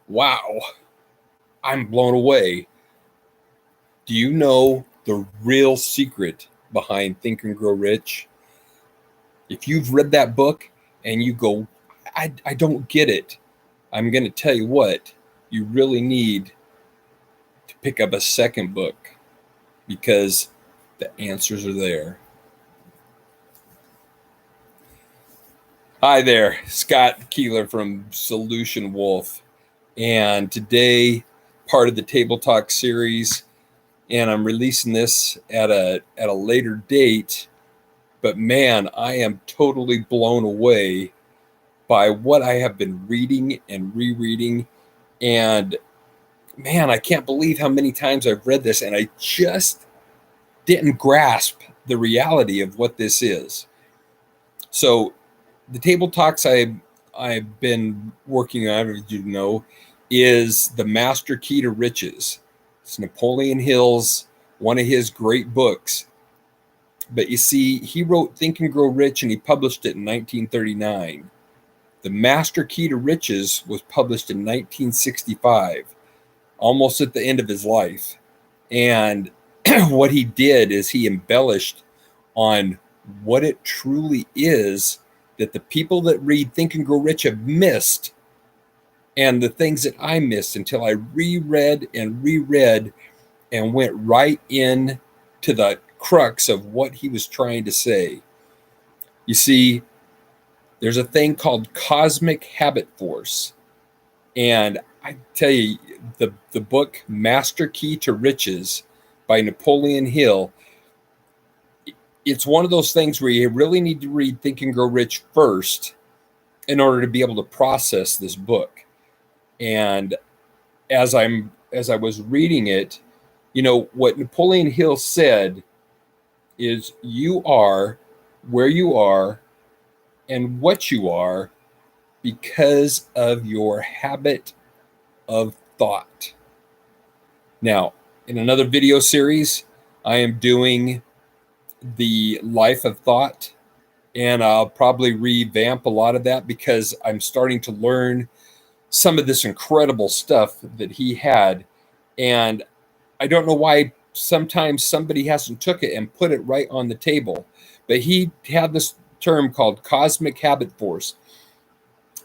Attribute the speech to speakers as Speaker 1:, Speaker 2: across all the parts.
Speaker 1: Wow, I'm blown away. Do you know the real secret behind Think and Grow Rich? If you've read that book and you go, I don't get it, I'm going to tell you what, you really need to pick up a second book because the answers are there. Hi there, Scott Keeler from Solution Wolf. And today, part of the Table Talk series, and I'm releasing this at a later date. But man, I am totally blown away by what I have been reading and rereading. And man, I can't believe how many times I've read this, and I just didn't grasp the reality of what this is. So, the Table Talks I've been working on, as you know, is the Master Key to Riches. It's Napoleon Hill's one of his great books. But you see, he wrote Think and Grow Rich and he published it in 1939. The Master Key to Riches was published in 1965, almost at the end of his life. And what he did is he embellished on what it truly is that the people that read Think and Grow Rich have missed, and the things that I missed until I reread and went right in to the crux of what he was trying to say. You see, there's a thing called cosmic habit force. And I tell you, the book Master Key to Riches by Napoleon Hill, it's one of those things where you really need to read Think and Grow Rich first in order to be able to process this book. And as I was reading it, you know, what Napoleon Hill said is you are where you are and what you are because of your habit of thought. Now, in another video series, I am doing the life of thought, and I'll probably revamp a lot of that because I'm starting to learn some of this incredible stuff that he had. And I don't know why sometimes somebody hasn't took it and put it right on the table. But he had this term called cosmic habit force.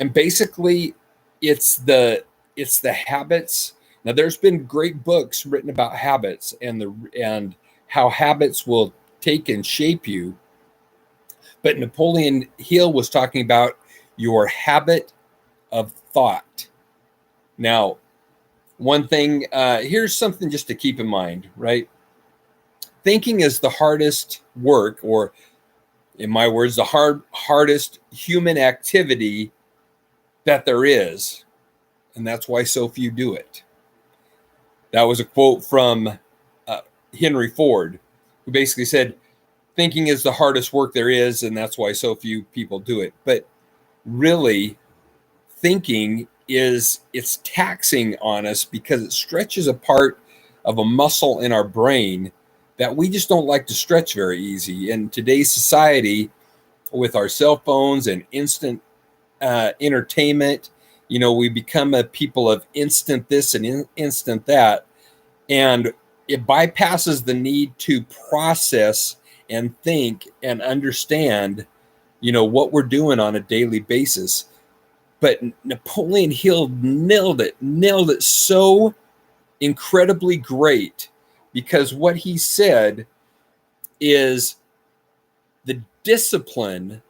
Speaker 1: And basically it's the habits. Now there's been great books written about habits and how habits will take and shape you. But Napoleon Hill was talking about your habit of thought. Now, one thing, here's something just to keep in mind, right? Thinking is the hardest work, or in my words, the hardest human activity that there is. And that's why so few do it. That was a quote from Henry Ford, who basically said, thinking is the hardest work there is, and that's why so few people do it. But really, thinking it's taxing on us because it stretches a part of a muscle in our brain that we just don't like to stretch very easy. In today's society, with our cell phones and instant entertainment, you know, we become a people of instant this and instant that, and it bypasses the need to process and think and understand, you know, what we're doing on a daily basis. But Napoleon Hill nailed it so incredibly great, because what he said is the discipline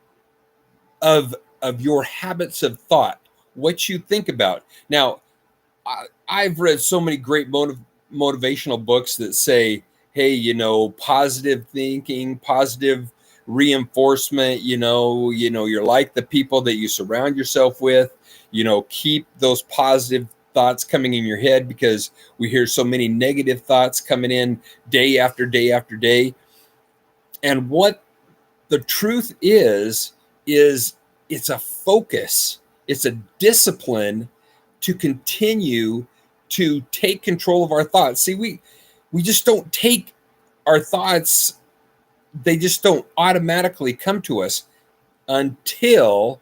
Speaker 1: of your habits of thought, what you think about. Now, I've read so many great motivational books that say, hey, you know, positive thinking, positive reinforcement, you know, you're like the people that you surround yourself with, you know, keep those positive thoughts coming in your head, because we hear so many negative thoughts coming in day after day after day. And what the truth is it's a focus, it's a discipline to continue to take control of our thoughts. See, we just don't take our thoughts, they just don't automatically come to us until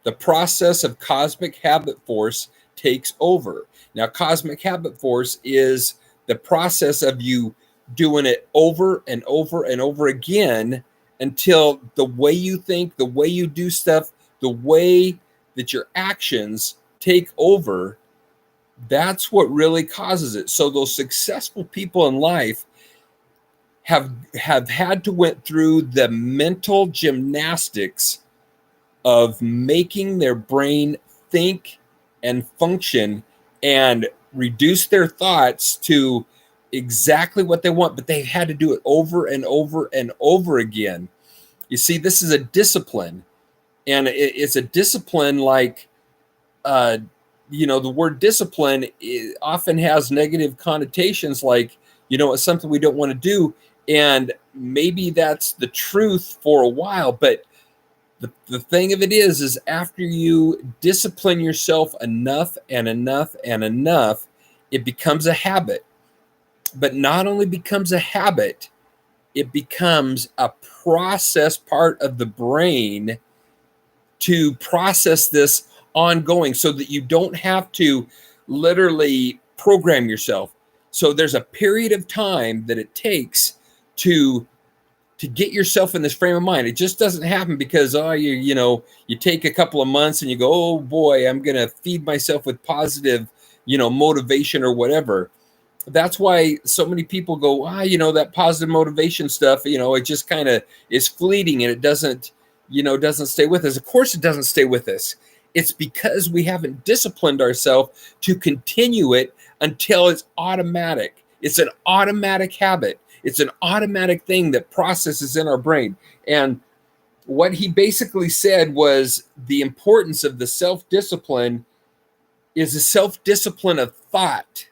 Speaker 1: the process of cosmic habit force takes over. Now, cosmic habit force is the process of you doing it over and over and over again until the way you think, the way you do stuff, the way that your actions take over. That's what really causes it. So those successful people in life have had to went through the mental gymnastics of making their brain think and function and reduce their thoughts to exactly what they want, but they had to do it over and over and over again. You see, this is a discipline, and it's a discipline like, the word discipline often has negative connotations, like, it's something we don't want to do. And maybe that's the truth for a while, but the thing of it is after you discipline yourself enough and enough and enough, it becomes a habit. But not only becomes a habit, it becomes a process part of the brain to process this ongoing, so that you don't have to literally program yourself. So there's a period of time that it takes to get yourself in this frame of mind. It just doesn't happen because you take a couple of months and you go, oh boy, I'm going to feed myself with positive, motivation or whatever. That's why so many people go, that positive motivation stuff, it just kind of is fleeting and it doesn't stay with us. Of course it doesn't stay with us. It's because we haven't disciplined ourselves to continue it until it's automatic. It's an automatic habit. It's an automatic thing that processes in our brain. And what he basically said was the importance of the self-discipline is a self-discipline of thought.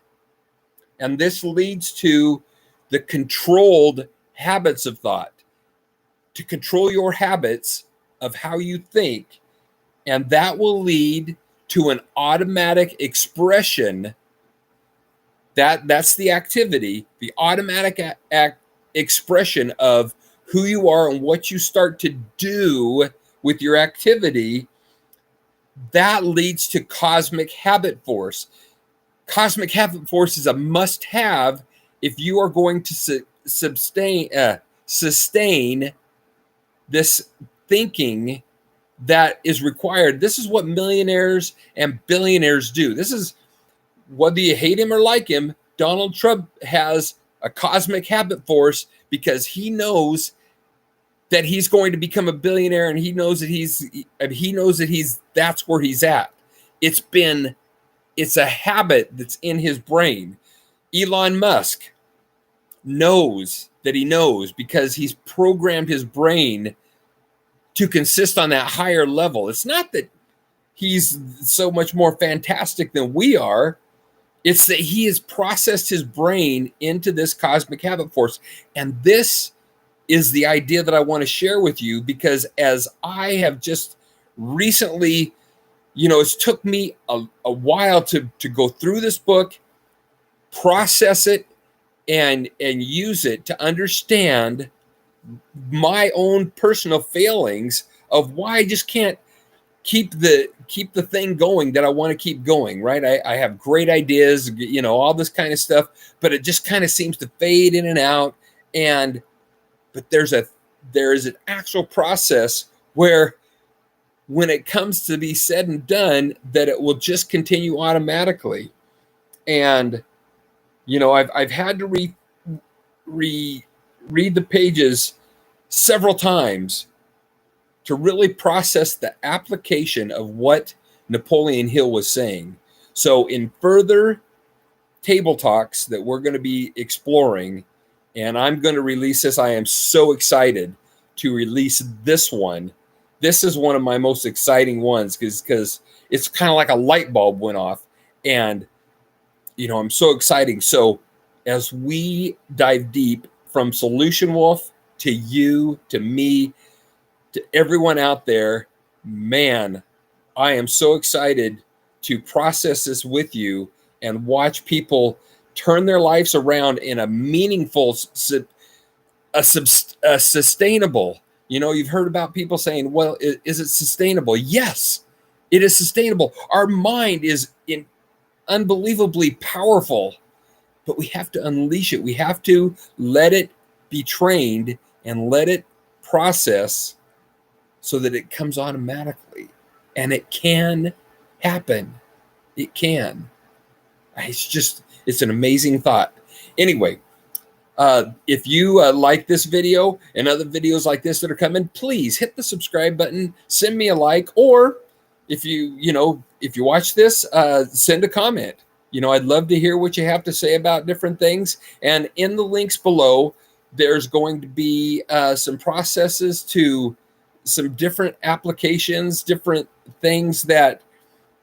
Speaker 1: And this leads to the controlled habits of thought, to control your habits of how you think. And that will lead to an automatic expression. That's the activity, the automatic expression of who you are and what you start to do with your activity. That leads to cosmic habit force. Cosmic habit force is a must-have if you are going to sustain this thinking that is required. This is what millionaires and billionaires do. This is, whether you hate him or like him, Donald Trump has a cosmic habit force because he knows that he's going to become a billionaire, and he knows that that's where he's at. It's a habit that's in his brain. Elon Musk knows that he knows because he's programmed his brain to consist on that higher level. It's not that he's so much more fantastic than we are. It's that he has processed his brain into this cosmic habit force. And this is the idea that I want to share with you, because as I have just recently, it's took me a while to go through this book, process it, and use it to understand my own personal failings of why I just can't keep the thing going that I want to keep going, right? I have great ideas, all this kind of stuff, but it just kind of seems to fade in and out. But there is an actual process where, when it comes to be said and done, that it will just continue automatically. And I've had to read the pages several times to really process the application of what Napoleon Hill was saying. So in further table talks that we're going to be exploring, and I'm going to release this, I am so excited to release this one. This is one of my most exciting ones because it's kind of like a light bulb went off, and I'm so excited. So as we dive deep from Solution Wolf to you, to me, to everyone out there, man, I am so excited to process this with you and watch people turn their lives around in a meaningful, sustainable. You've heard about people saying, well, is it sustainable? Yes, it is sustainable. Our mind is unbelievably powerful, but we have to unleash it. We have to let it be trained and let it process so that it comes automatically. And it can happen. It can. It's an amazing thought. Anyway, if you like this video and other videos like this that are coming, please hit the subscribe button, send me a like, or if if you watch this, send a comment. I'd love to hear what you have to say about different things. And in the links below, there's going to be some processes to some different applications, different things that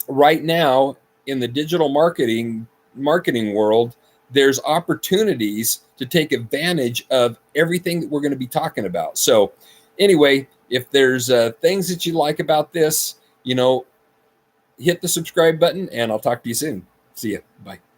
Speaker 1: right now in the digital marketing world, there's opportunities to take advantage of everything that we're going to be talking about. So anyway, if there's things that you like about this, hit the subscribe button, and I'll talk to you soon. See ya. Bye.